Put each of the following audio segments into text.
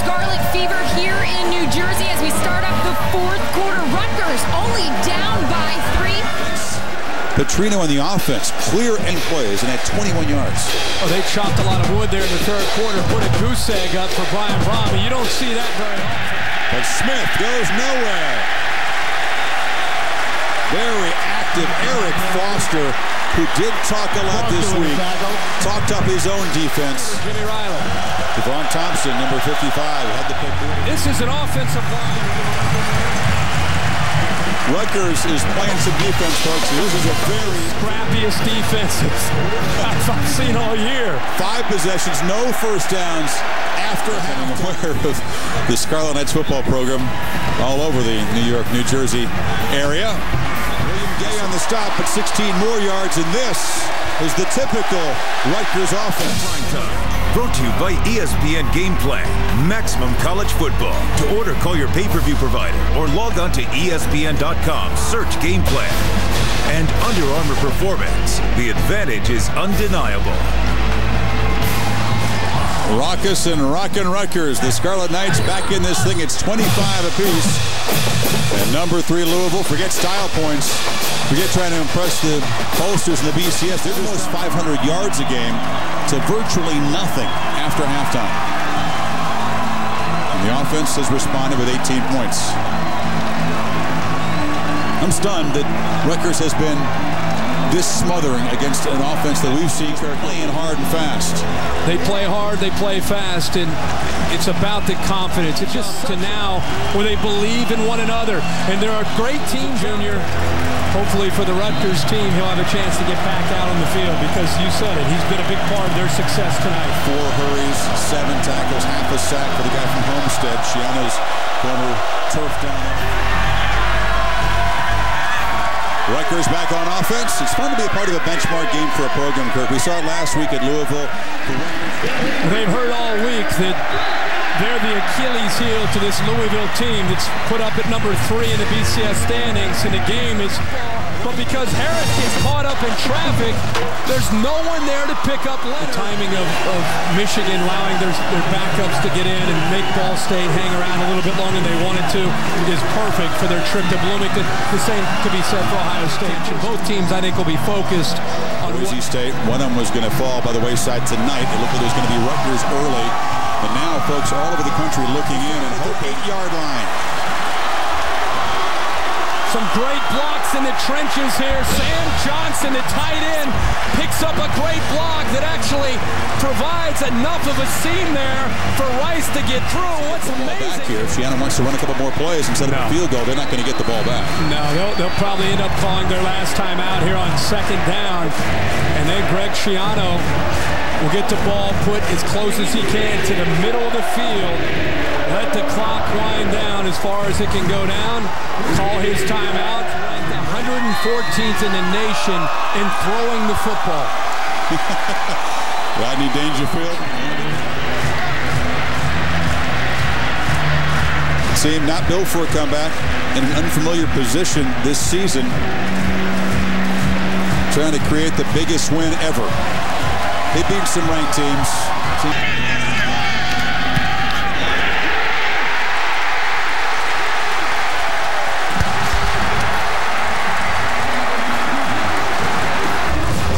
Scarlet Fever here in New Jersey as we start up the fourth quarter. Rutgers only down by 3. Petrino on the offense, clear end plays, and at 21 yards. Oh, they chopped a lot of wood there in the third quarter, put a goose egg up for Brian Brahma. You don't see that very often. But Smith goes nowhere. Very active Eric Foster, who did talk a lot this week, talked up his own defense. Jimmy Riley. Devon Thompson, number 55, had the pick. This is an offensive line. Rutgers is playing some defense, folks. This is a very scrappiest defense I've seen all year. 5 possessions, no first downs after having aware of the Scarlet Knights football program all over the New York, New Jersey area. William Gay on the stop, but 16 more yards, and this is the typical Rutgers offense. Brought to you by ESPN Gameplay, Maximum College Football. To order, call your pay-per-view provider or log on to ESPN.com, search Gameplay. And Under Armour Performance, the advantage is undeniable. Raucous and rockin' Rutgers. The Scarlet Knights back in this thing. It's 25 apiece. And number 3 Louisville, forget style points. Forget trying to impress the pollsters in the BCS. They're almost 500 yards a game to virtually nothing after halftime. And the offense has responded with 18 points. I'm stunned that Rutgers has been this smothering against an offense that we've seen playing hard and fast. They play hard, they play fast, and it's about the confidence. It's just to now where they believe in one another. And there are great teams, Junior. Hopefully for the Rutgers team, he'll have a chance to get back out on the field because you said it. He's been a big part of their success tonight. 4 hurries, 7 tackles, half a sack for the guy from Homestead. Shiano's former turf down there. Rutgers back on offense. It's fun to be a part of a benchmark game for a program, Kirk. We saw it last week at Louisville. They've heard all week that they're the Achilles heel to this Louisville team that's put up at number 3 in the BCS standings, and the game is... But because Harris gets caught up in traffic, there's no one there to pick up Leonard. The timing of Michigan allowing their backups to get in and make Ball State hang around a little bit longer than they wanted to is perfect for their trip to Bloomington. The same could be said for Ohio State. Both teams, I think, will be focused on Boise State. One of them was going to fall by the wayside tonight. It looked like it was going to be Rutgers early. And now, folks, all over the country looking in and hope 8-yard line. Some great blocks in the trenches here. Sam Johnson, the tight end, picks up a great block that actually provides enough of a seam there for Rice to get through. What's amazing back here, if Shiano wants to run a couple more plays instead of a field goal, they're not going to get the ball back. No, they'll probably end up calling their last time out here on 2nd down. And then Greg Shiano will get the ball put as close as he can to the middle of the field. Let the clock wind down as far as it can go down. Call his timeout. Ranked 114th in the nation in throwing the football. Rodney Dangerfield. Team not built for a comeback in an unfamiliar position this season. Trying to create the biggest win ever. They beat some ranked teams.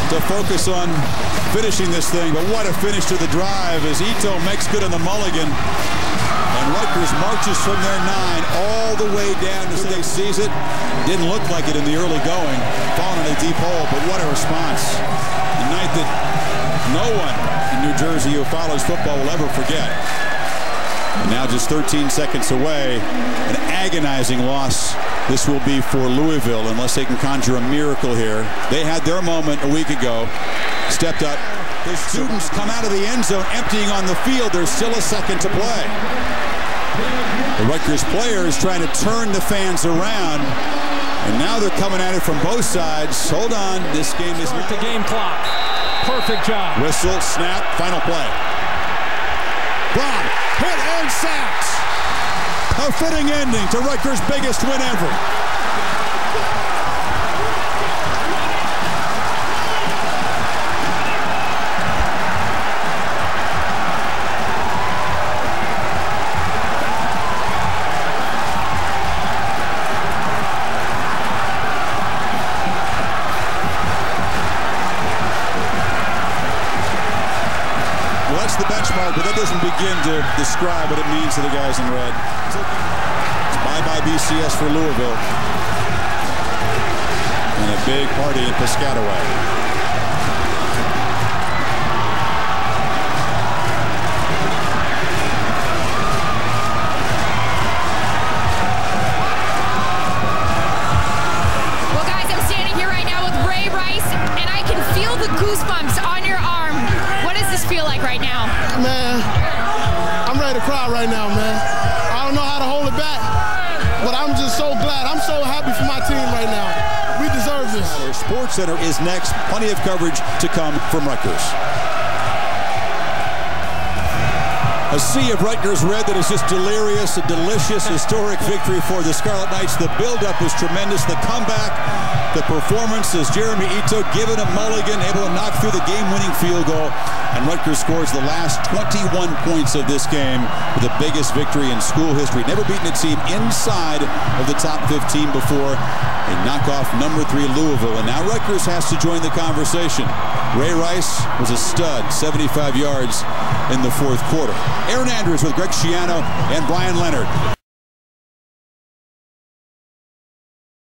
To focus on finishing this thing, but what a finish to the drive as Ito makes good on the mulligan. And Rutgers marches from their 9 all the way down as they seize it. Didn't look like it in the early going, falling in a deep hole, but what a response. A night that no one in New Jersey who follows football will ever forget. And now just 13 seconds away, an agonizing loss this will be for Louisville unless they can conjure a miracle here. They had their moment a week ago, stepped up. The students come out of the end zone emptying on the field. There's still a second to play. The Rutgers players trying to turn the fans around, and now they're coming at it from both sides. Hold on, this game is with the game clock. Perfect job. Whistle, snap, final play. Brown, hit and sacked. A fitting ending to Rutgers' biggest win ever. begin to describe what it means to the guys in red. It's bye-bye BCS for Louisville. And a big party in Piscataway. Goosebumps on your arm. What does this feel like right now? Man, I'm ready to cry right now, man. I don't know how to hold it back, but I'm just so glad. I'm so happy for my team right now. We deserve this. Our Sports Center is next. Plenty of coverage to come from Rutgers. A sea of Rutgers red that is just delirious, a delicious, historic victory for the Scarlet Knights. The build-up was tremendous. The comeback, the performance as Jeremy Ito given a mulligan, able to knock through the game-winning field goal. And Rutgers scores the last 21 points of this game with the biggest victory in school history. Never beaten a team inside of the top 15 before. They knock off number 3 Louisville. And now Rutgers has to join the conversation. Ray Rice was a stud, 75 yards in the fourth quarter. Aaron Andrews with Greg Schiano and Brian Leonard.